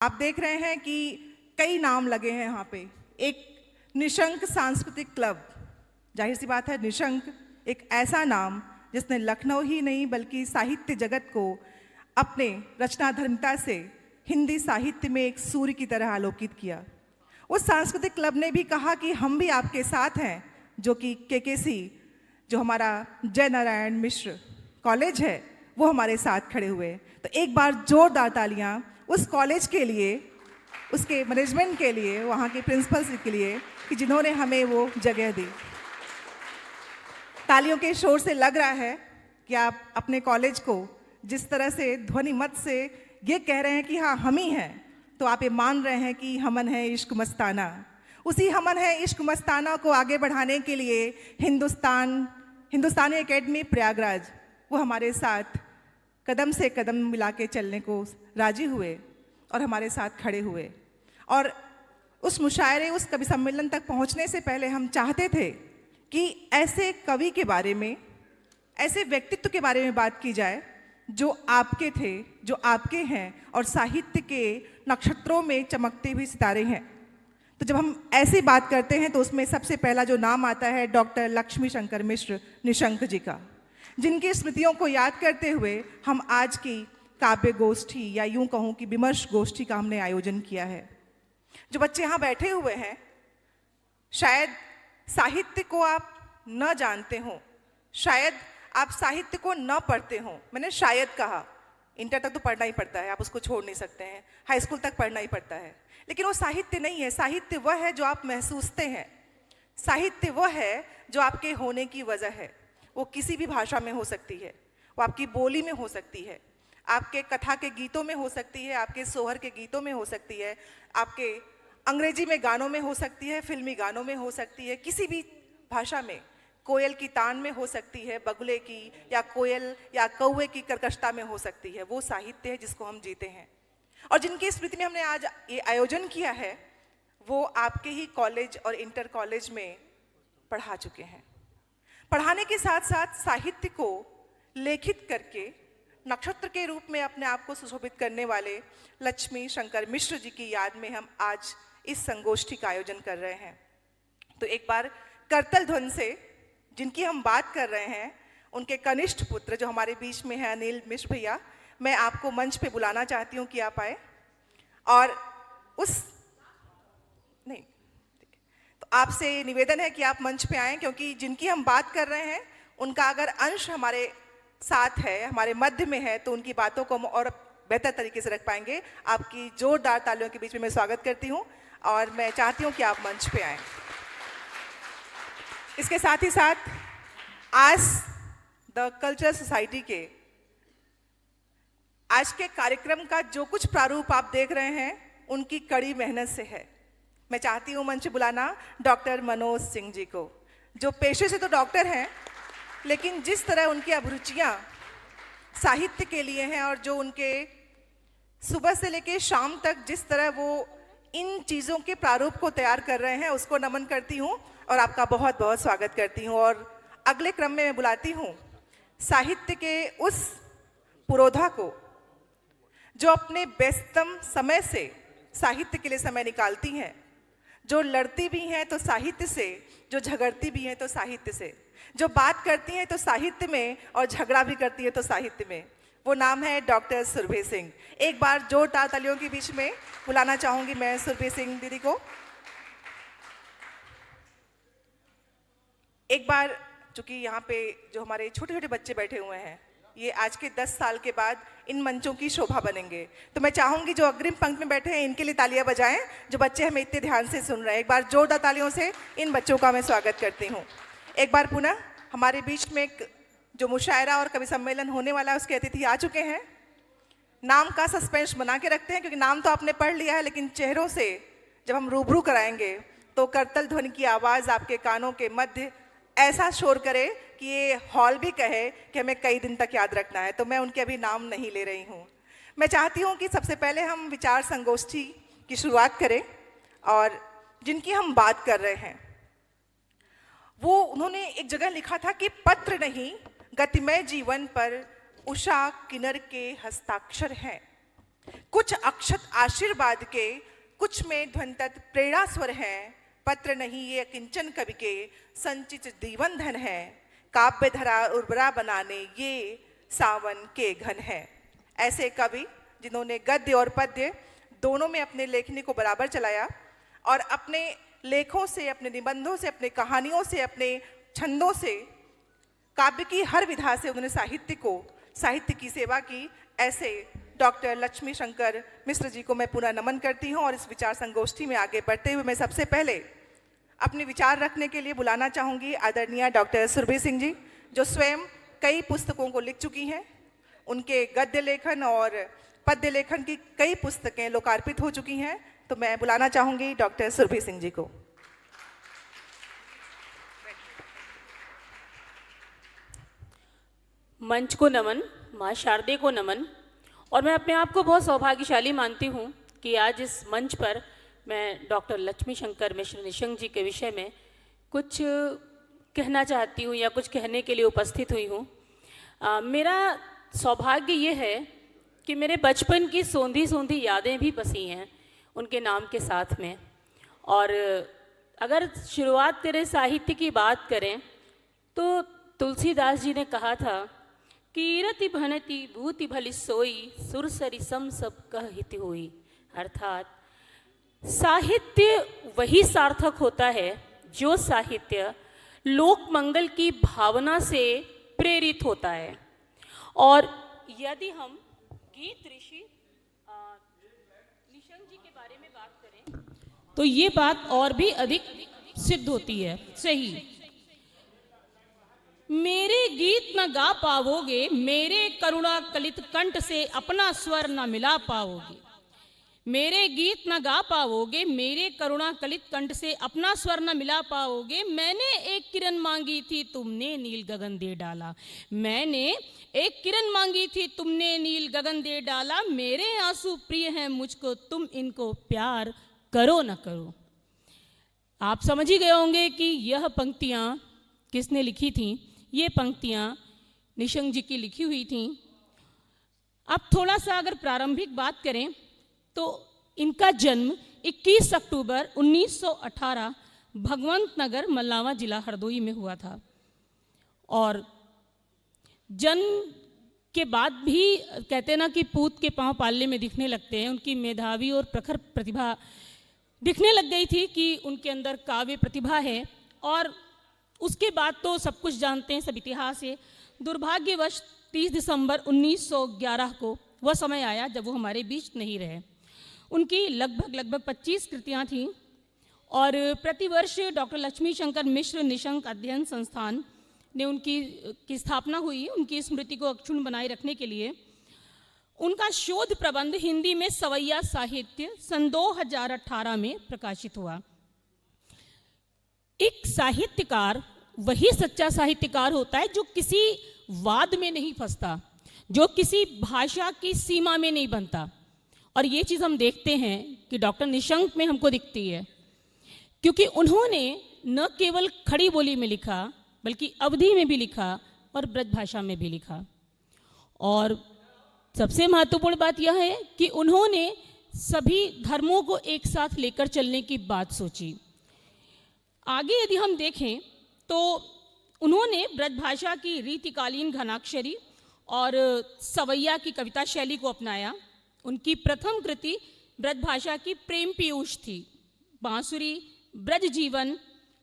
आप देख रहे हैं कि कई नाम लगे हैं यहाँ पे। एक निशंक सांस्कृतिक क्लब, जाहिर सी बात है निशंक एक ऐसा नाम जिसने लखनऊ ही नहीं बल्कि साहित्य जगत को अपने रचनाधर्मिता से हिंदी साहित्य में एक सूर्य की तरह आलोकित किया। उस सांस्कृतिक क्लब ने भी कहा कि हम भी आपके साथ हैं, जो कि केकेसी, जो हमारा जय नारायण मिश्र कॉलेज है, वो हमारे साथ खड़े हुए। तो एक बार जोरदार तालियां उस कॉलेज के लिए, उसके मैनेजमेंट के लिए, वहाँ के प्रिंसिपल्स के लिए कि जिन्होंने हमें वो जगह दी। तालियों के शोर से लग रहा है कि आप अपने कॉलेज को जिस तरह से ध्वनि मत से ये कह रहे हैं कि हाँ हम ही हैं, तो आप ये मान रहे हैं कि हमन है इश्क मस्ताना। उसी हमन है इश्क मस्ताना को आगे बढ़ाने के लिए हिंदुस्तानी एकेडमी प्रयागराज वो हमारे साथ कदम से कदम मिला के चलने को राजी हुए और हमारे साथ खड़े हुए। और उस मुशायरे, उस कवि सम्मेलन तक पहुंचने से पहले हम चाहते थे कि ऐसे कवि के बारे में, ऐसे व्यक्तित्व के बारे में बात की जाए जो आपके थे, जो आपके हैं और साहित्य के नक्षत्रों में चमकते हुए सितारे हैं। तो जब हम ऐसी बात करते हैं तो उसमें सबसे पहला जो नाम आता है डॉक्टर लक्ष्मी शंकर मिश्र निशंक जी का, जिनकी स्मृतियों को याद करते हुए हम आज की काव्य गोष्ठी या यूं कहूं कि विमर्श गोष्ठी का हमने आयोजन किया है। जो बच्चे यहाँ बैठे हुए हैं, शायद साहित्य को आप न जानते हो, शायद आप साहित्य को न पढ़ते हो। मैंने शायद कहा, इंटर तक तो पढ़ना ही पड़ता है, आप उसको छोड़ नहीं सकते हैं, हाई स्कूल तक पढ़ना ही पड़ता है, लेकिन वो साहित्य नहीं है। साहित्य वह है जो आप महसूसते हैं, साहित्य वह है जो आपके होने की वजह है। वो किसी भी भाषा में हो सकती है, वो आपकी बोली में हो सकती है, आपके कथा के गीतों में हो सकती है, आपके सोहर के गीतों में हो सकती है, आपके अंग्रेजी में गानों में हो सकती है, फिल्मी गानों में हो सकती है, किसी भी भाषा में, कोयल की तान में हो सकती है, बगुले की या कोयल या कौवे की कर्कशता में हो सकती है। वो साहित्य है जिसको हम जीते हैं। और जिनकी स्मृति में हमने आज ये आयोजन किया है, वो आपके ही कॉलेज और इंटर कॉलेज में पढ़ा चुके हैं। पढ़ाने के साथ साथ साहित्य को लेखित करके नक्षत्र के रूप में अपने आप को सुशोभित करने वाले लक्ष्मी शंकर मिश्र जी की याद में हम आज इस संगोष्ठी का आयोजन कर रहे हैं। तो एक बार करतल ध्वनि से जिनकी हम बात कर रहे हैं, उनके कनिष्ठ पुत्र जो हमारे बीच में है अनिल मिश्र भैया, मैं आपको मंच पे बुलाना चाहती हूँ कि आप आए। और तो आपसे निवेदन है कि आप मंच पे आएँ, क्योंकि जिनकी हम बात कर रहे हैं उनका अगर अंश हमारे साथ है, हमारे मध्य में है, तो उनकी बातों को हम और बेहतर तरीके से रख पाएंगे। आपकी जोरदार तालियों के बीच में मैं स्वागत करती हूँ और मैं चाहती हूँ कि आप मंच पे आएँ। इसके साथ ही साथ आज द कल्चरल सोसाइटी के आज के कार्यक्रम का जो कुछ प्रारूप आप देख रहे हैं, उनकी कड़ी मेहनत से है। मैं चाहती हूँ मंच बुलाना डॉक्टर मनोज सिंह जी को, जो पेशे से तो डॉक्टर हैं, लेकिन जिस तरह उनकी अभिरुचियाँ साहित्य के लिए हैं और जो उनके सुबह से लेकर शाम तक जिस तरह वो इन चीज़ों के प्रारूप को तैयार कर रहे हैं, उसको नमन करती हूँ और आपका बहुत बहुत स्वागत करती हूँ। और अगले क्रम में मैं बुलाती हूँ साहित्य के उस पुरोधा को जो अपने व्यस्तम समय से साहित्य के लिए समय निकालती हैं, जो लड़ती भी हैं तो साहित्य से, जो झगड़ती भी हैं तो साहित्य से, जो बात करती हैं तो साहित्य में और झगड़ा भी करती है तो साहित्य में। वो नाम है डॉक्टर सुरभि सिंह। एक बार जोरदार तालियों के बीच में बुलाना चाहूँगी मैं सुरभि सिंह दीदी को। एक बार, चूँकि यहाँ पे जो हमारे छोटे छोटे बच्चे बैठे हुए हैं, ये आज के 10 साल के बाद इन मंचों की शोभा बनेंगे, तो मैं चाहूँगी जो अग्रिम पंक्ति में बैठे हैं इनके लिए तालियां बजाएं, जो बच्चे हमें इतने ध्यान से सुन रहे हैं। एक बार जोरदार तालियों से इन बच्चों का मैं स्वागत करती हूँ। एक बार पुनः हमारे बीच में एक जो मुशायरा और कवि सम्मेलन होने वाला है, उसके अतिथि आ चुके हैं। नाम का सस्पेंस बना के रखते हैं, क्योंकि नाम तो आपने पढ़ लिया है, लेकिन चेहरों से जब हम रूबरू कराएंगे तो करतल ध्वनि की आवाज़ आपके कानों के मध्य ऐसा शोर करे कि ये हॉल भी कहे कि हमें कई दिन तक याद रखना है। तो मैं उनके अभी नाम नहीं ले रही हूँ। मैं चाहती हूँ कि सबसे पहले हम विचार संगोष्ठी की शुरुआत करें, और जिनकी हम बात कर रहे हैं वो, उन्होंने एक जगह लिखा था कि पत्र नहीं, गतिमय जीवन पर उषा किन्नर के हस्ताक्षर हैं। कुछ अक्षत आशीर्वाद के, कुछ में ध्वनित प्रेरणा स्वर हैं। पत्र नहीं ये किंचन कवि के, संचित जीवन धन है। काव्य धरा उर्वरा बनाने ये सावन के घन है। ऐसे कवि जिन्होंने गद्य और पद्य दोनों में अपने लेखनी को बराबर चलाया और अपने लेखों से, अपने निबंधों से, अपने कहानियों से, अपने छंदों से, काव्य की हर विधा से उन्होंने साहित्य की सेवा की। ऐसे डॉक्टर लक्ष्मी शंकर मिश्र जी को मैं पुनः नमन करती हूँ। और इस विचार संगोष्ठी में आगे बढ़ते हुए मैं सबसे पहले अपने विचार रखने के लिए बुलाना चाहूँगी आदरणीय डॉक्टर सुरभि सिंह जी, जो स्वयं कई पुस्तकों को लिख चुकी हैं। उनके गद्य लेखन और पद्य लेखन की कई पुस्तकें लोकार्पित हो चुकी हैं। तो मैं बुलाना चाहूँगी डॉक्टर सुरभि सिंह जी को। मंच को नमन, माँ शारदे को नमन। और मैं अपने आप को बहुत सौभाग्यशाली मानती हूँ कि आज इस मंच पर मैं डॉक्टर लक्ष्मी शंकर मिश्र निशंक जी के विषय में कुछ कहना चाहती हूँ या कुछ कहने के लिए उपस्थित हुई हूँ। मेरा सौभाग्य ये है कि मेरे बचपन की सोंधी सोंधी यादें भी बसी हैं उनके नाम के साथ में। और अगर शुरुआत करें साहित्य की बात करें तो तुलसीदास जी ने कहा था कि रति भनति भूति भली सोई, सुरसरी सम सब कह हित होई। अर्थात साहित्य वही सार्थक होता है जो साहित्य लोक मंगल की भावना से प्रेरित होता है। और यदि हम गीत ऋषि निशंक जी के बारे में बात करें तो ये बात और भी अधिक सिद्ध होती है। सही, मेरे गीत न गा पाओगे, मेरे करुणा कलित कंठ से अपना स्वर न मिला पाओगे। मेरे गीत न गा पाओगे, मेरे करुणा कलित कंठ से अपना स्वर न मिला पाओगे। मैंने एक किरण मांगी थी, तुमने नील गगन दे डाला। मैंने एक किरण मांगी थी, तुमने नील गगन दे डाला। मेरे आंसू प्रिय हैं मुझको, तुम इनको प्यार करो न करो। आप समझ ही गए होंगे कि यह पंक्तियां किसने लिखी थी। ये पंक्तियां निशंक जी की लिखी हुई थी। अब थोड़ा सा अगर प्रारंभिक बात करें तो इनका जन्म 21 अक्टूबर 1918 भगवंत नगर मल्लावा जिला हरदोई में हुआ था। और जन्म के बाद भी कहते ना कि पूत के पांव पालने में दिखने लगते हैं। उनकी मेधावी और प्रखर प्रतिभा दिखने लग गई थी कि उनके अंदर काव्य प्रतिभा है। और उसके बाद तो सब कुछ जानते हैं, सब इतिहास है। दुर्भाग्यवश 30 दिसंबर 1911 को वह समय आया जब वो हमारे बीच नहीं रहे। उनकी लगभग 25 कृतियाँ थीं। और प्रतिवर्ष डॉक्टर लक्ष्मी शंकर मिश्र निशंक अध्ययन संस्थान ने उनकी स्थापना हुई उनकी स्मृति को अक्षुण्ण बनाए रखने के लिए। उनका शोध प्रबंध हिंदी में सवैया साहित्य सन 2018 में प्रकाशित हुआ। एक साहित्यकार वही सच्चा साहित्यकार होता है जो किसी वाद में नहीं फंसता, जो किसी भाषा की सीमा में नहीं बनता। और ये चीज़ हम देखते हैं कि डॉक्टर निशंक में हमको दिखती है, क्योंकि उन्होंने न केवल खड़ी बोली में लिखा बल्कि अवधी में भी लिखा और ब्रज भाषा में भी लिखा। और सबसे महत्वपूर्ण बात यह है कि उन्होंने सभी धर्मों को एक साथ लेकर चलने की बात सोची। आगे यदि हम देखें तो उन्होंने ब्रज भाषा की रीतिकालीन घनाक्षरी और सवैया की कविता शैली को अपनाया। उनकी प्रथम कृति ब्रज भाषा की प्रेम पीयूष थी। बांसुरी, ब्रज जीवन,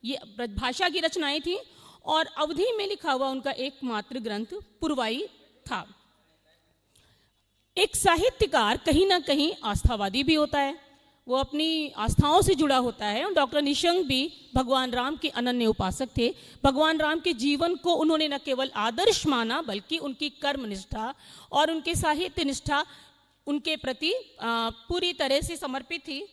ये ब्रज भाषा की रचनाएं थी। और अवधी में लिखा हुआ उनका एकमात्र ग्रंथ पुरवाई था। एक साहित्यकार कहीं ना कहीं आस्थावादी भी होता है, वो अपनी आस्थाओं से जुड़ा होता है। और डॉक्टर निशंक भी भगवान राम के अनन्य उपासक थे। भगवान राम के जीवन को उन्होंने न केवल आदर्श माना बल्कि उनकी कर्म निष्ठा और उनके साहित्य निष्ठा उनके प्रति पूरी तरह से समर्पित थी।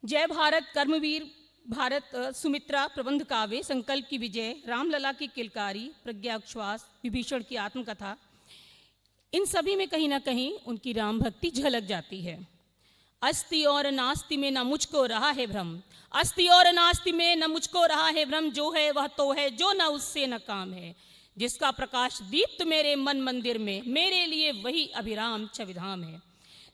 जय भारत, कर्मवीर भारत, सुमित्रा प्रबंध काव्य, संकल्प की विजय, रामलला की किलकारी, प्रज्ञा उच्छ्वास, विभीषण की आत्मकथा, इन सभी में कहीं ना कहीं उनकी राम भक्ति झलक जाती है। अस्ति और नास्ति में न मुझको रहा है भ्रम, अस्ति और नास्ति में न मुझको रहा है भ्रम, जो है वह तो है, जो न उससे न काम है। जिसका प्रकाश दीप्त मेरे मन मंदिर में, मेरे लिए वही अभिराम छविधाम है।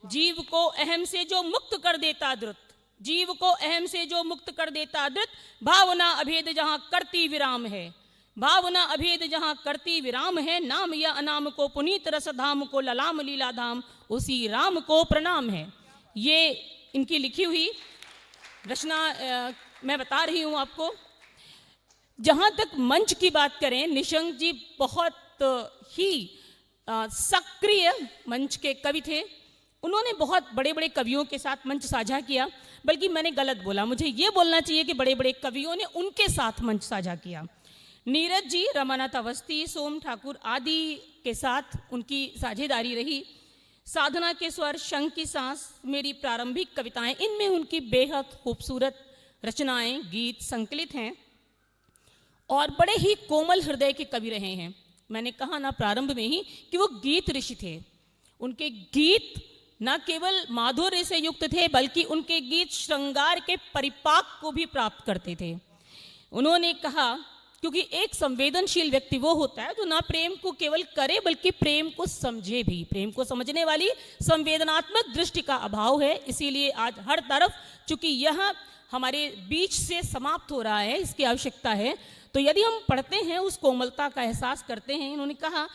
जीव को अहम से जो मुक्त कर देता द्रुत, जीव को अहम से जो मुक्त कर देता द्रुत, भावना अभेद जहां करती विराम है, भावना अभेद जहां करती विराम है, नाम या अनाम को पुनीत रस धाम को ललाम लीला धाम, उसी राम को प्रणाम है। ये इनकी लिखी हुई रचना मैं बता रही हूँ आपको। जहाँ तक मंच की बात करें, निशंक जी बहुत ही सक्रिय मंच के कवि थे। उन्होंने बहुत बड़े बड़े कवियों के साथ मंच साझा किया, बल्कि मैंने गलत बोला, मुझे ये बोलना चाहिए कि बड़े बड़े कवियों ने उनके साथ मंच साझा किया। नीरज जी, रमानाथ अवस्थी, सोम ठाकुर आदि के साथ उनकी साझेदारी रही। साधना के स्वर, शंख की सांस, मेरी प्रारंभिक कविताएं, इनमें उनकी बेहद खूबसूरत रचनाएं, गीत संकलित हैं और बड़े ही कोमल हृदय के कवि रहे हैं। मैंने कहा ना प्रारंभ में ही कि वो गीत ऋषि थे। उनके गीत न केवल माधुर्य से युक्त थे, बल्कि उनके गीत श्रृंगार के परिपाक को भी प्राप्त करते थे। उन्होंने कहा, क्योंकि एक संवेदनशील व्यक्ति वो होता है जो ना प्रेम को केवल करे बल्कि प्रेम को समझे भी। प्रेम को समझने वाली संवेदनात्मक दृष्टि का अभाव है, इसीलिए आज हर तरफ, चूंकि यह हमारे बीच से समाप्त हो रहा है, इसकी आवश्यकता है। तो यदि हम पढ़ते हैं, उस कोमलता का एहसास करते हैं। इन्होंने कहा,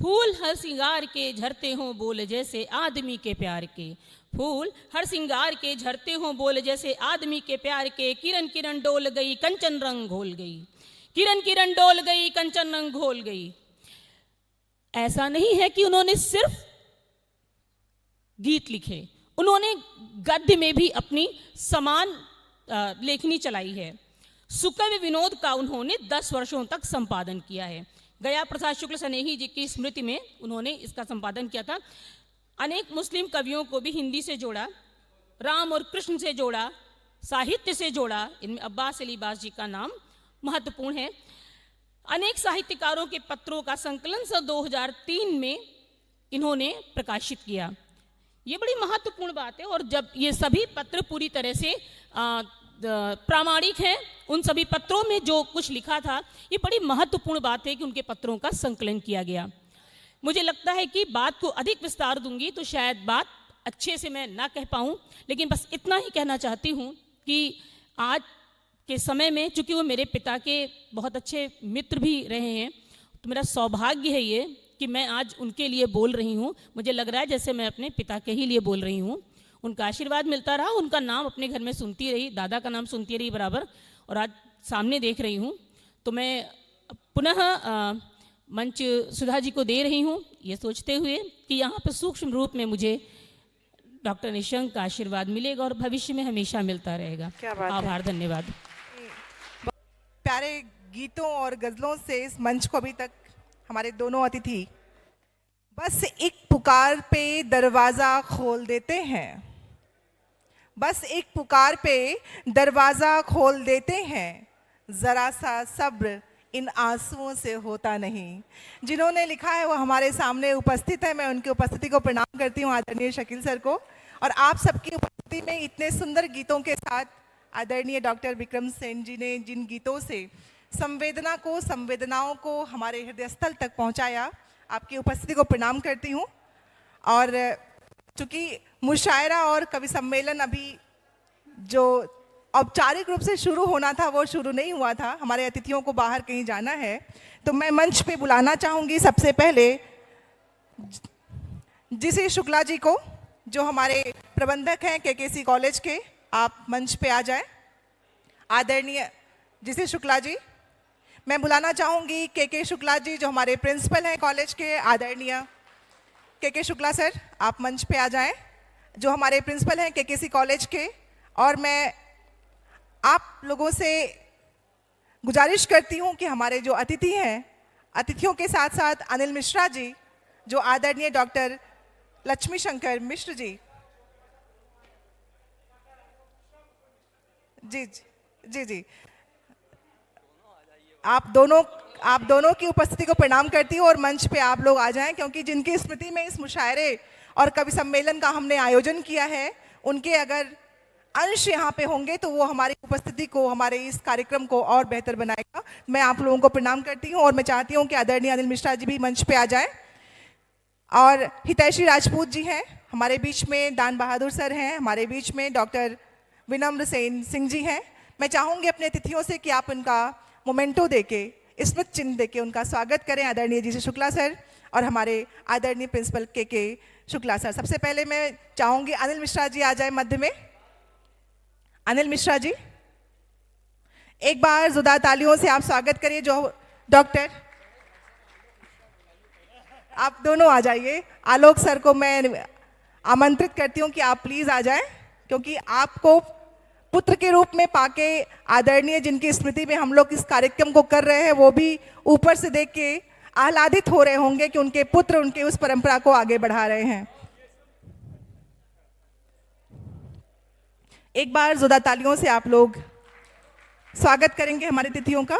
फूल हर सिंगार के झरते हों बोल जैसे आदमी के प्यार के, फूल हर सिंगार के झरते हों बोल जैसे आदमी के प्यार के, किरण किरण डोल गई कंचन रंग घोल गई, किरण किरण डोल गई कंचन रंग घोल गई। ऐसा नहीं है कि उन्होंने सिर्फ गीत लिखे, उन्होंने गद्य में भी अपनी समान लेखनी चलाई है। सुकवि विनोद का उन्होंने 10 वर्षों तक संपादन किया है। गया प्रसाद शुक्ल सनेही जी की स्मृति में उन्होंने इसका संपादन किया था। अनेक मुस्लिम कवियों को भी हिंदी से जोड़ा, राम और कृष्ण से जोड़ा, साहित्य से जोड़ा। इनमें अब्बास अली बास जी का नाम महत्वपूर्ण है। अनेक साहित्यकारों के पत्रों का संकलन सन 2003 में इन्होंने प्रकाशित किया। ये बड़ी महत्वपूर्ण बात है। और जब ये सभी पत्र पूरी तरह से प्रामाणिक हैं, उन सभी पत्रों में जो कुछ लिखा था, ये बड़ी महत्वपूर्ण बात है कि उनके पत्रों का संकलन किया गया। मुझे लगता है कि बात को अधिक विस्तार दूंगी तो शायद बात अच्छे से मैं ना कह पाऊँ, लेकिन बस इतना ही कहना चाहती हूँ कि आज के समय में, चूँकि वो मेरे पिता के बहुत अच्छे मित्र भी रहे हैं, तो मेरा सौभाग्य है ये कि मैं आज उनके लिए बोल रही हूँ। मुझे लग रहा है जैसे मैं अपने पिता के ही लिए बोल रही हूँ। उनका आशीर्वाद मिलता रहा, उनका नाम अपने घर में सुनती रही, दादा का नाम सुनती रही बराबर, और आज सामने देख रही हूँ। तो मैं पुनः मंच सुधा जी को दे रही हूँ, ये सोचते हुए कि यहाँ पर सूक्ष्म रूप में मुझे डॉक्टर निशंक का आशीर्वाद मिलेगा और भविष्य में हमेशा मिलता रहेगा। आभार, धन्यवाद। प्यारे गीतों और गजलों से इस मंच को अभी तक हमारे दोनों अतिथि बस एक पुकार पे दरवाज़ा खोल देते हैं, बस एक पुकार पे दरवाज़ा खोल देते हैं, ज़रा सा सब्र इन आंसुओं से होता नहीं। जिन्होंने लिखा है वो हमारे सामने उपस्थित है। मैं उनकी उपस्थिति को प्रणाम करती हूँ, आदरणीय शकील सर को। और आप सबकी उपस्थिति में इतने सुंदर गीतों के साथ आदरणीय डॉक्टर विक्रम सेन जी ने जिन गीतों से संवेदना को, संवेदनाओं को हमारे हृदय स्थल तक पहुँचाया, आपकी उपस्थिति को प्रणाम करती हूँ। और चूँकि मुशायरा और कवि सम्मेलन अभी जो औपचारिक रूप से शुरू होना था वो शुरू नहीं हुआ था, हमारे अतिथियों को बाहर कहीं जाना है, तो मैं मंच पे बुलाना चाहूँगी सबसे पहले जिसी शुक्ला जी को, जो हमारे प्रबंधक हैं केकेसी कॉलेज के। आप मंच पे आ जाएं। आदरणीय जिसी शुक्ला जी। मैं बुलाना चाहूँगी के शुक्ला जी, जो हमारे प्रिंसिपल हैं कॉलेज के। आदरणीय के शुक्ला सर, आप मंच पे आ जाएं, जो हमारे प्रिंसिपल हैं केकेसी कॉलेज के। और मैं आप लोगों से गुजारिश करती हूं कि हमारे जो अतिथि हैं, अतिथियों के साथ साथ अनिल मिश्रा जी, जो आदरणीय डॉक्टर लक्ष्मी शंकर मिश्र जी, जी जी जी, आप दोनों की उपस्थिति को प्रणाम करती हूँ और मंच पे आप लोग आ जाएं, क्योंकि जिनकी स्मृति में इस मुशायरे और कवि सम्मेलन का हमने आयोजन किया है, उनके अगर अंश यहाँ पे होंगे तो वो हमारी उपस्थिति को, हमारे इस कार्यक्रम को और बेहतर बनाएगा। मैं आप लोगों को प्रणाम करती हूँ और मैं चाहती हूँ कि आदरणीय अनिल मिश्रा जी भी मंच पे आ जाएं। और हितैषी राजपूत जी हैं, हमारे बीच में दान बहादुर सर हैं, हमारे बीच में डॉक्टर विनम्र सेन सिंह जी हैं। मैं चाहूँगी अपने अतिथियों से कि आप उनका मोमेंटो देके, स्मृति चिन्ह देके उनका स्वागत करें, आदरणीय जी शुक्ला सर और हमारे आदरणीय प्रिंसिपल के शुक्ला सर। सबसे पहले मैं चाहूँगी अनिल मिश्रा जी आ जाए मध्य में। अनिल मिश्रा जी, एक बार जोरदार तालियों से आप स्वागत करिए। जो डॉक्टर, आप दोनों आ जाइए। आलोक सर को मैं आमंत्रित करती हूँ कि आप प्लीज आ जाएं, क्योंकि आपको पुत्र के रूप में पाके आदरणीय जिनकी स्मृति में हम लोग इस कार्यक्रम को कर रहे हैं, वो भी ऊपर से देख के आह्लादित हो रहे होंगे कि उनके पुत्र उनके उस परंपरा को आगे बढ़ा रहे हैं। एक बार जोरदार तालियों से आप लोग स्वागत करेंगे हमारे अतिथियों का।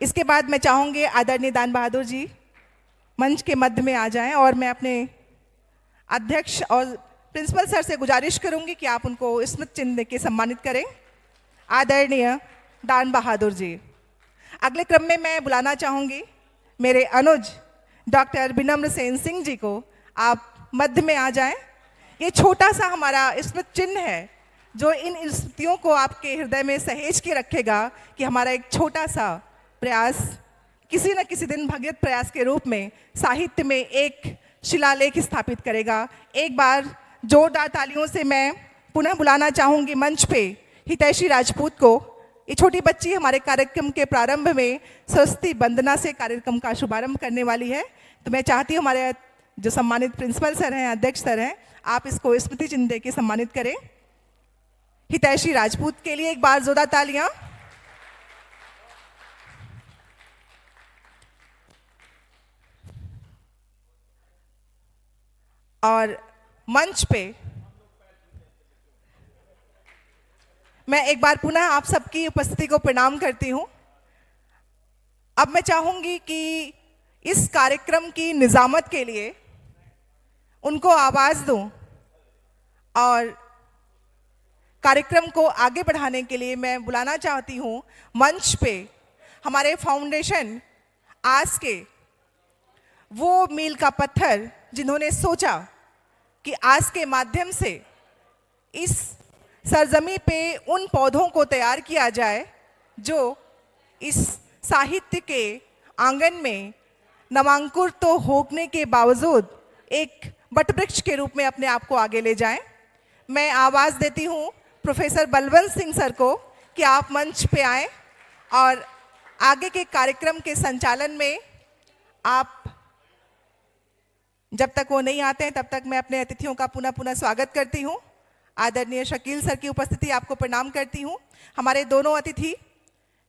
इसके बाद मैं चाहूँगी आदरणीय दान बहादुर जी मंच के मध्य में आ जाएं और मैं अपने अध्यक्ष और प्रिंसिपल सर से गुजारिश करूंगी कि आप उनको स्मृति चिन्ह देके सम्मानित करें। आदरणीय दान बहादुर जी। अगले क्रम में मैं बुलाना चाहूँगी मेरे अनुज डॉक्टर विनम्र सेन सिंह जी को। आप मध्य में आ जाएं। ये छोटा सा हमारा स्मृति चिन्ह है जो इन स्मृतियों को आपके हृदय में सहेज के रखेगा कि हमारा एक छोटा सा प्रयास किसी न किसी दिन भगीरथ प्रयास के रूप में साहित्य में एक शिलालेख स्थापित करेगा। एक बार जोरदार तालियों से मैं पुनः बुलाना चाहूँगी मंच पे हितैषी राजपूत को। ये छोटी बच्ची हमारे कार्यक्रम के प्रारंभ में सरस्वती वंदना से कार्यक्रम का शुभारंभ करने वाली है। तो मैं चाहती हूँ हमारे जो सम्मानित प्रिंसिपल सर हैं, अध्यक्ष सर हैं, आप इसको स्मृति चिन्ह देके सम्मानित करें। हितैषी राजपूत के लिए एक बार जोरदार तालियां। और मंच पे मैं एक बार पुनः आप सबकी उपस्थिति को प्रणाम करती हूं। अब मैं चाहूंगी कि इस कार्यक्रम की निजामत के लिए उनको आवाज दूं और कार्यक्रम को आगे बढ़ाने के लिए मैं बुलाना चाहती हूं मंच पे हमारे फाउंडेशन आस के वो मील का पत्थर जिन्होंने सोचा कि आज के माध्यम से इस सरजमी पे उन पौधों को तैयार किया जाए जो इस साहित्य के आंगन में नवांकुर तो होने के बावजूद एक वटवृक्ष के रूप में अपने आप को आगे ले जाएं। मैं आवाज़ देती हूँ प्रोफेसर बलवंत सिंह सर को कि आप मंच पे आएं और आगे के कार्यक्रम के संचालन में आप, जब तक वो नहीं आते हैं तब तक मैं अपने अतिथियों का पुनः स्वागत करती हूँ। आदरणीय शकील सर की उपस्थिति आपको प्रणाम करती हूँ। हमारे दोनों अतिथि,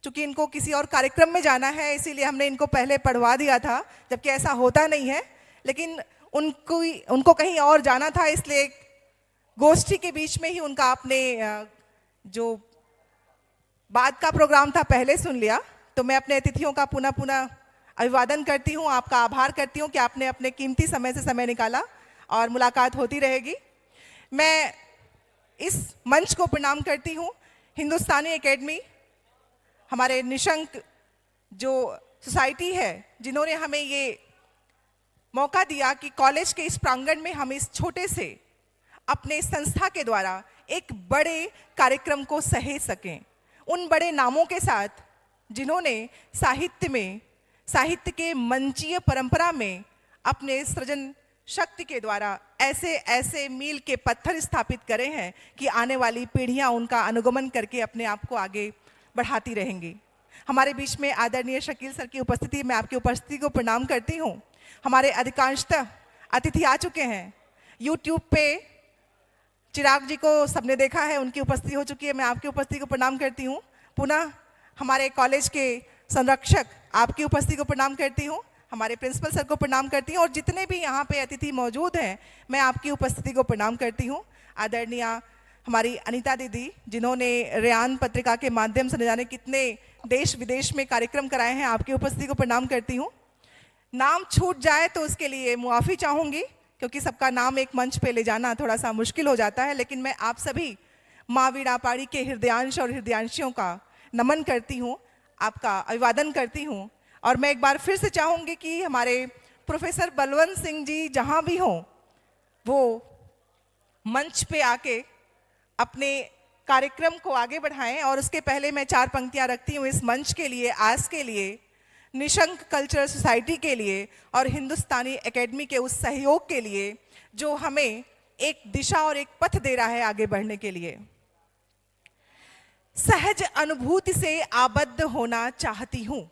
चूंकि इनको किसी और कार्यक्रम में जाना है इसीलिए हमने इनको पहले पढ़वा दिया था, जबकि ऐसा होता नहीं है, लेकिन उनको कहीं और जाना था, इसलिए गोष्ठी के बीच में ही उनका आपने जो बाद का प्रोग्राम था पहले सुन लिया। तो मैं अपने अतिथियों का पुनः अभिवादन करती हूँ, आपका आभार करती हूँ कि आपने अपने कीमती समय से समय निकाला और मुलाकात होती रहेगी। मैं इस मंच को प्रणाम करती हूँ हिंदुस्तानी एकेडमी, हमारे निशंक जो सोसाइटी है, जिन्होंने हमें ये मौका दिया कि कॉलेज के इस प्रांगण में हम इस छोटे से अपने संस्था के द्वारा एक बड़े कार्यक्रम को सहेज सकें। उन बड़े नामों के साथ जिन्होंने साहित्य के मंचीय परंपरा में अपने सृजन शक्ति के द्वारा ऐसे मील के पत्थर स्थापित करे हैं कि आने वाली पीढ़ियां उनका अनुगमन करके अपने आप को आगे बढ़ाती रहेंगी। हमारे बीच में आदरणीय शकील सर की उपस्थिति, मैं आपकी उपस्थिति को प्रणाम करती हूँ। हमारे अधिकांशतः अतिथि आ चुके हैं। यूट्यूब पे चिराग जी को सबने देखा है, उनकी उपस्थिति हो चुकी है। मैं आपकी उपस्थिति को प्रणाम करती हूँ। पुनः हमारे कॉलेज के संरक्षक, आपकी उपस्थिति को प्रणाम करती हूँ। हमारे प्रिंसिपल सर को प्रणाम करती हूँ और जितने भी यहाँ पे अतिथि मौजूद हैं, मैं आपकी उपस्थिति को प्रणाम करती हूँ। आदरणीय हमारी अनीता दीदी, जिन्होंने रेयान पत्रिका के माध्यम से न जाने कितने देश विदेश में कार्यक्रम कराए हैं, आपकी उपस्थिति को प्रणाम करती हूँ। नाम छूट जाए तो उसके लिए मुआफ़ी चाहूँगी, क्योंकि सबका नाम एक मंच पे ले जाना थोड़ा सा मुश्किल हो जाता है। लेकिन मैं आप सभी माँ वीणा पाड़ी के हृदयांश और हृदयांशियों का नमन करती हूँ, आपका अभिवादन करती हूँ। और मैं एक बार फिर से चाहूँगी कि हमारे प्रोफेसर बलवंत सिंह जी जहाँ भी हों, वो मंच पे आके अपने कार्यक्रम को आगे बढ़ाएं। और उसके पहले मैं 4 पंक्तियां रखती हूँ इस मंच के लिए, आज के लिए, निशंक कल्चरल सोसाइटी के लिए और हिंदुस्तानी एकेडमी के उस सहयोग के लिए जो हमें एक दिशा और एक पथ दे रहा है आगे बढ़ने के लिए। सहज अनुभूति से आबद्ध होना चाहती हूँ,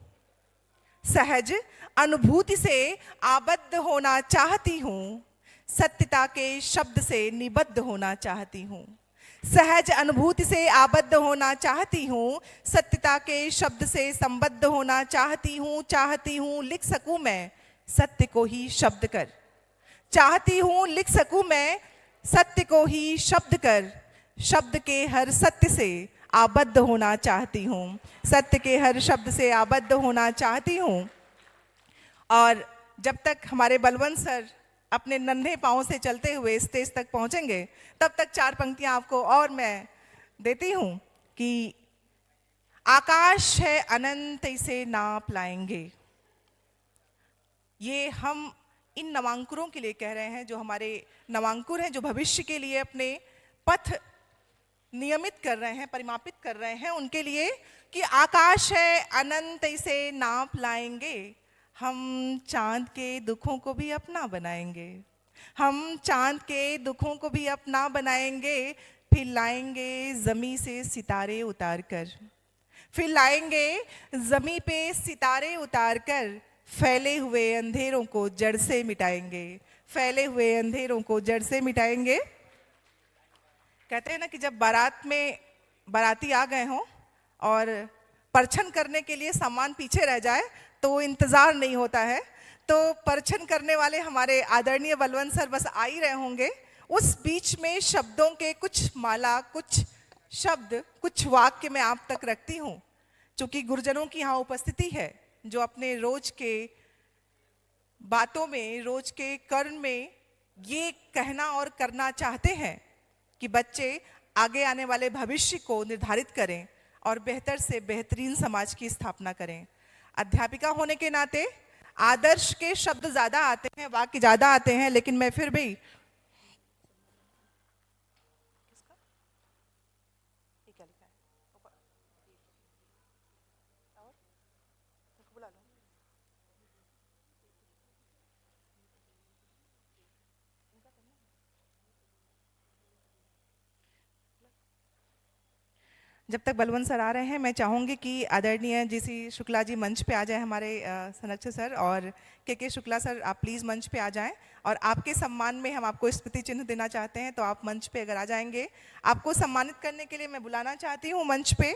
सहज अनुभूति से आबद्ध होना चाहती हूँ, सत्यता के शब्द से निबद्ध होना चाहती हूँ। सहज अनुभूति से आबद्ध होना चाहती हूँ, सत्यता के शब्द से संबद्ध होना चाहती हूँ, लिख सकूँ मैं सत्य को ही शब्द कर। चाहती हूँ लिख सकूँ मैं सत्य को ही शब्द कर, शब्द के हर सत्य से आबद्ध होना चाहती हूँ, सत्य के हर शब्द से आबद्ध होना चाहती हूँ। और जब तक हमारे बलवंत सर अपने नन्हे पाँव से चलते हुए स्टेज तक पहुँचेंगे, तब तक 4 पंक्तियाँ आपको और मैं देती हूँ कि आकाश है अनंत इसे नाप लाएंगे। ये हम इन नवांकुरों के लिए कह रहे हैं, जो हमारे नवांकुर हैं, जो भविष्य के लिए अपने पथ नियमित कर रहे हैं, परिमापित कर रहे हैं, उनके लिए कि आकाश है अनंत इसे नाप लाएंगे, हम चांद के दुखों को भी अपना बनाएंगे, हम चांद के दुखों को भी अपना बनाएंगे, फिर लाएंगे जमी से सितारे उतार कर, फिर लाएंगे जमी पे सितारे उतार कर, फैले हुए अंधेरों को जड़ से मिटाएंगे, फैले हुए अंधेरों को जड़ से मिटाएंगे। कहते हैं ना कि जब बारात में बाराती आ गए हों और परछन करने के लिए सामान पीछे रह जाए तो इंतज़ार नहीं होता है, तो परछन करने वाले हमारे आदरणीय बलवंत सर बस आ ही रहे होंगे। उस बीच में शब्दों के कुछ माला, कुछ शब्द, कुछ वाक्य मैं आप तक रखती हूँ, चूँकि गुरुजनों की यहाँ उपस्थिति है, जो अपने रोज के बातों में, रोज के कर्म में ये कहना और करना चाहते हैं कि बच्चे आगे आने वाले भविष्य को निर्धारित करें और बेहतर से बेहतरीन समाज की स्थापना करें। अध्यापिका होने के नाते आदर्श के शब्द ज़्यादा आते हैं, वाक्य ज़्यादा आते हैं, लेकिन मैं फिर भी जब तक बलवंत सर आ रहे हैं, मैं चाहूँगी कि आदरणीय जीसी शुक्ला जी मंच पे आ जाए, हमारे संरक्षक सर, और के शुक्ला सर आप प्लीज़ मंच पे आ जाएं। और आपके सम्मान में हम आपको स्मृति चिन्ह देना चाहते हैं, तो आप मंच पे अगर आ जाएंगे। आपको सम्मानित करने के लिए मैं बुलाना चाहती हूँ मंच पे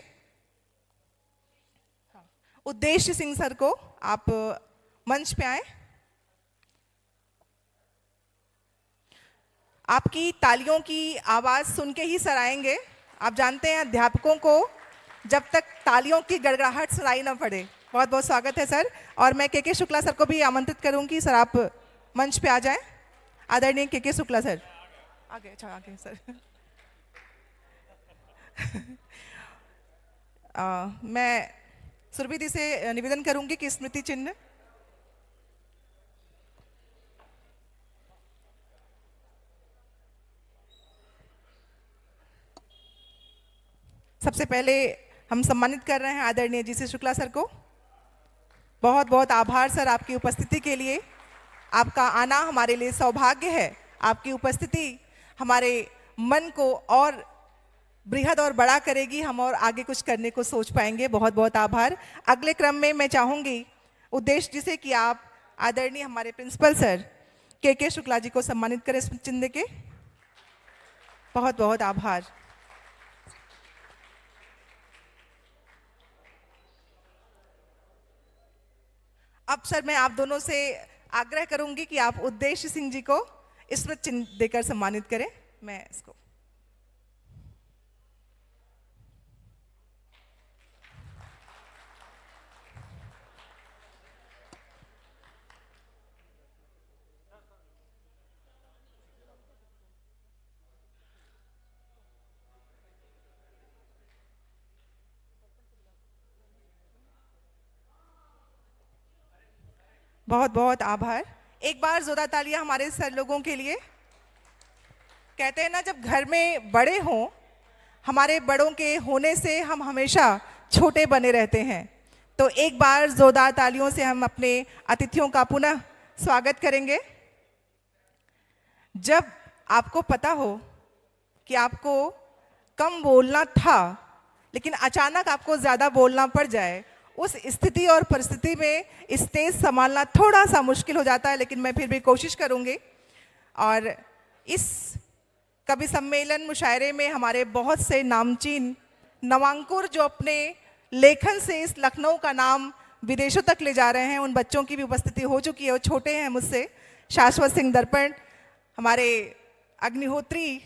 उद्देश्य सिंह सर को। आप मंच पे आए। आपकी तालियों की आवाज़ सुन के ही सर आएंगे। आप जानते हैं अध्यापकों को जब तक तालियों की गड़गड़ाहट सुनाई ना पड़े। बहुत बहुत स्वागत है सर। और मैं के शुक्ला सर को भी आमंत्रित करूंगी, सर आप मंच पे आ जाएं। आदरणीय के शुक्ला सर आगे। अच्छा आगे सर। मैं सुरभि दी से निवेदन करूंगी कि स्मृति चिन्ह सबसे पहले हम सम्मानित कर रहे हैं आदरणीय जीसी शुक्ला सर को। बहुत बहुत आभार सर आपकी उपस्थिति के लिए। आपका आना हमारे लिए सौभाग्य है। आपकी उपस्थिति हमारे मन को और बृहद और बड़ा करेगी, हम और आगे कुछ करने को सोच पाएंगे। बहुत बहुत आभार। अगले क्रम में मैं चाहूँगी उद्देश्य जिसे कि आप आदरणीय हमारे प्रिंसिपल सर के शुक्ला जी को सम्मानित करें स्मृति चिन्ह के। बहुत बहुत आभार। अब सर मैं आप दोनों से आग्रह करूंगी कि आप उद्देश्य सिंह जी को स्मृति चिन्ह देकर सम्मानित करें। मैं इसको बहुत बहुत आभार। एक बार जोरदार तालियां हमारे सर लोगों के लिए। कहते हैं ना, जब घर में बड़े हों, हमारे बड़ों के होने से हम हमेशा छोटे बने रहते हैं। तो एक बार जोरदार तालियों से हम अपने अतिथियों का पुनः स्वागत करेंगे। जब आपको पता हो कि आपको कम बोलना था, लेकिन अचानक आपको ज़्यादा बोलना पड़ जाए, उस स्थिति और परिस्थिति में स्टेज संभालना थोड़ा सा मुश्किल हो जाता है, लेकिन मैं फिर भी कोशिश करूँगी। और इस कवि सम्मेलन मुशायरे में हमारे बहुत से नामचीन नवांकुर जो अपने लेखन से इस लखनऊ का नाम विदेशों तक ले जा रहे हैं, उन बच्चों की भी उपस्थिति हो चुकी है। वो छोटे हैं मुझसे। शाश्वत सिंह दर्पण, हमारे अग्निहोत्री,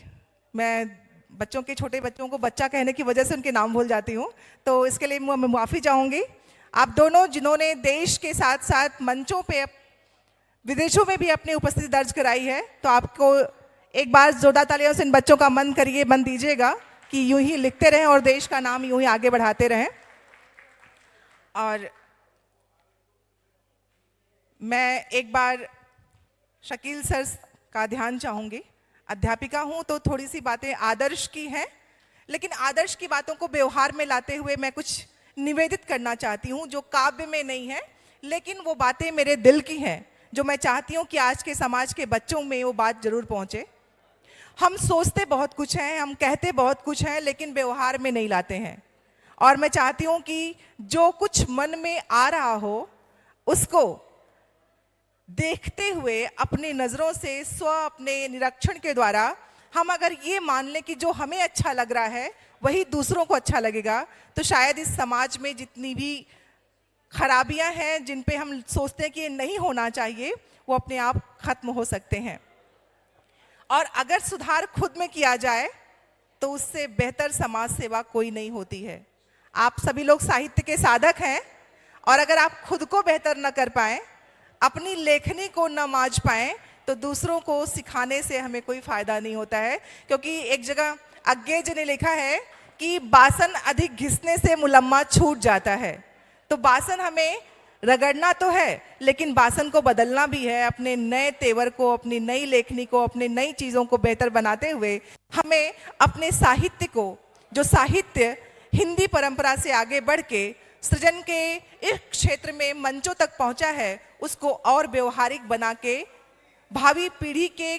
मैं बच्चों के छोटे बच्चों को बच्चा कहने की वजह से उनके नाम भूल जाती हूँ, तो इसके लिए मैं माफ़ी चाहूँगी। आप दोनों जिन्होंने देश के साथ साथ मंचों पे विदेशों में भी अपनी उपस्थिति दर्ज कराई है, तो आपको एक बार जोरदार तालियों से इन बच्चों का मन दीजिएगा कि यूं ही लिखते रहें और देश का नाम यूं ही आगे बढ़ाते रहें। और मैं एक बार शकील सर का ध्यान चाहूँगी। अध्यापिका हूँ तो थोड़ी सी बातें आदर्श की हैं, लेकिन आदर्श की बातों को व्यवहार में लाते हुए मैं कुछ निवेदित करना चाहती हूँ जो काव्य में नहीं है, लेकिन वो बातें मेरे दिल की हैं, जो मैं चाहती हूँ कि आज के समाज के बच्चों में वो बात जरूर पहुँचे। हम सोचते बहुत कुछ हैं, हम कहते बहुत कुछ हैं, लेकिन व्यवहार में नहीं लाते हैं। और मैं चाहती हूँ कि जो कुछ मन में आ रहा हो उसको देखते हुए अपनी नज़रों से अपने निरीक्षण के द्वारा हम अगर ये मान लें कि जो हमें अच्छा लग रहा है वही दूसरों को अच्छा लगेगा, तो शायद इस समाज में जितनी भी खराबियां हैं, जिन पे हम सोचते हैं कि ये नहीं होना चाहिए, वो अपने आप खत्म हो सकते हैं। और अगर सुधार खुद में किया जाए तो उससे बेहतर समाज सेवा कोई नहीं होती है। आप सभी लोग साहित्य के साधक हैं, और अगर आप खुद को बेहतर न कर पाएं, अपनी लेखनी को न मांझ पाएं, तो दूसरों को सिखाने से हमें कोई फायदा नहीं होता है। क्योंकि एक जगह अज्ञे जी ने लिखा है कि बासन अधिक घिसने से मुलम्मा छूट जाता है। तो बासन हमें रगड़ना तो है, लेकिन बासन को बदलना भी है। अपने नए तेवर को, अपनी नई लेखनी को, अपनी नई चीज़ों को बेहतर बनाते हुए हमें अपने साहित्य को, जो साहित्य हिंदी परंपरा से आगे बढ़ के सृजन के इस क्षेत्र में मंचों तक पहुंचा है, उसको और व्यवहारिक बना के भावी पीढ़ी के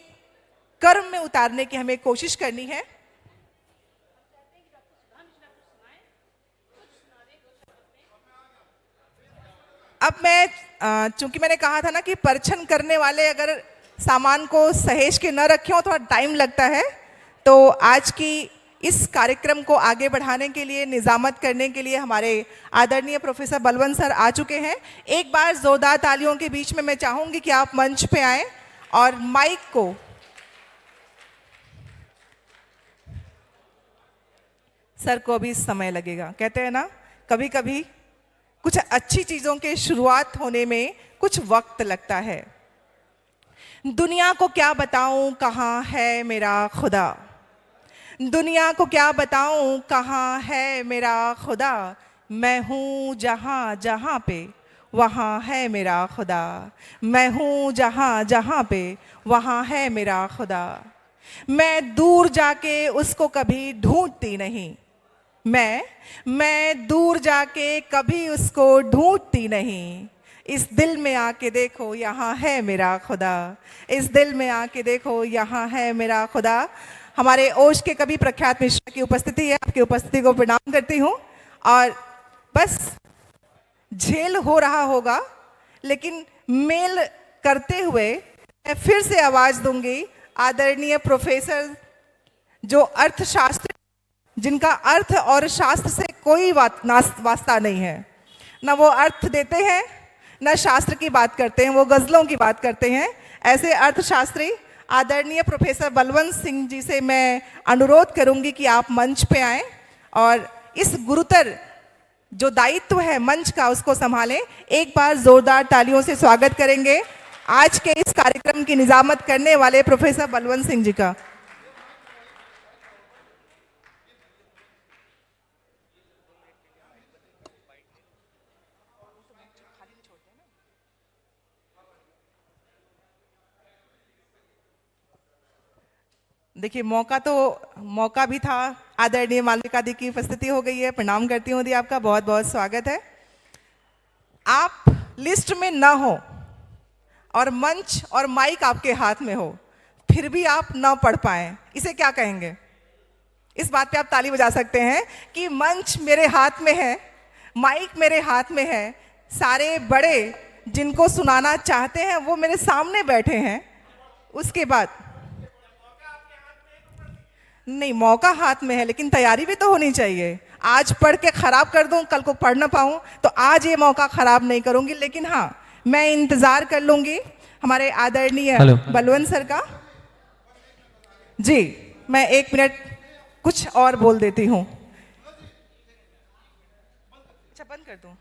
कर्म में उतारने की हमें कोशिश करनी है। अब मैं चूंकि मैंने कहा था ना कि परछन करने वाले अगर सामान को सहेज के न रखे हो, थोड़ा टाइम लगता है। तो आज की इस कार्यक्रम को आगे बढ़ाने के लिए, निजामत करने के लिए हमारे आदरणीय प्रोफेसर बलवंत सर आ चुके हैं। एक बार जोरदार तालियों के बीच में मैं चाहूंगी कि आप मंच पे आएं और माइक को सर को अभी समय लगेगा। कहते हैं ना, कभी कभी कुछ अच्छी चीजों के शुरुआत होने में कुछ वक्त लगता है। दुनिया को क्या बताऊं कहाँ है मेरा खुदा, दुनिया को क्या बताऊं कहाँ है मेरा खुदा, मैं हूँ जहाँ जहाँ पे वहाँ है मेरा खुदा, मैं हूँ जहाँ जहाँ पे वहाँ है मेरा खुदा। मैं दूर जाके उसको कभी ढूंढती नहीं, मैं दूर जाके कभी उसको ढूंढती नहीं। इस दिल में आके देखो यहाँ है मेरा खुदा, इस दिल में आके देखो यहाँ है मेरा खुदा। हमारे ओश के कवि प्रख्यात मिश्रा की उपस्थिति है, आपकी उपस्थिति को प्रणाम करती हूँ। और बस झेल हो रहा होगा, लेकिन मेल करते हुए मैं फिर से आवाज दूंगी आदरणीय प्रोफेसर, जो अर्थशास्त्र, जिनका अर्थ और शास्त्र से कोई वास्ता नहीं है। ना वो अर्थ देते हैं, ना शास्त्र की बात करते हैं, वो गजलों की बात करते हैं। ऐसे अर्थशास्त्री आदरणीय प्रोफेसर बलवंत सिंह जी से मैं अनुरोध करूंगी कि आप मंच पे आएं और इस गुरुतर जो दायित्व है मंच का, उसको संभालें। एक बार जोरदार तालियों से स्वागत करेंगे आज के इस कार्यक्रम की निजामत करने वाले प्रोफेसर बलवंत सिंह जी का। देखिए, मौका भी था। आदरणीय मालविका दी की उपस्थिति हो गई है। प्रणाम करती हूँ दी, आपका बहुत बहुत स्वागत है। आप लिस्ट में ना हो और मंच और माइक आपके हाथ में हो, फिर भी आप ना पढ़ पाए, इसे क्या कहेंगे? इस बात पे आप ताली बजा सकते हैं कि मंच मेरे हाथ में है, माइक मेरे हाथ में है, सारे बड़े जिनको सुनाना चाहते हैं वो मेरे सामने बैठे हैं। उसके बाद नहीं, मौका हाथ में है, लेकिन तैयारी भी तो होनी चाहिए। आज पढ़ के खराब कर दूं, कल को पढ़ ना पाऊं, तो आज ये मौका खराब नहीं करूंगी। लेकिन हाँ, मैं इंतजार कर लूंगी हमारे आदरणीय बलवंत सर का। जी, मैं 1 मिनट कुछ और बोल देती हूँ। अच्छा, बंद कर दूं?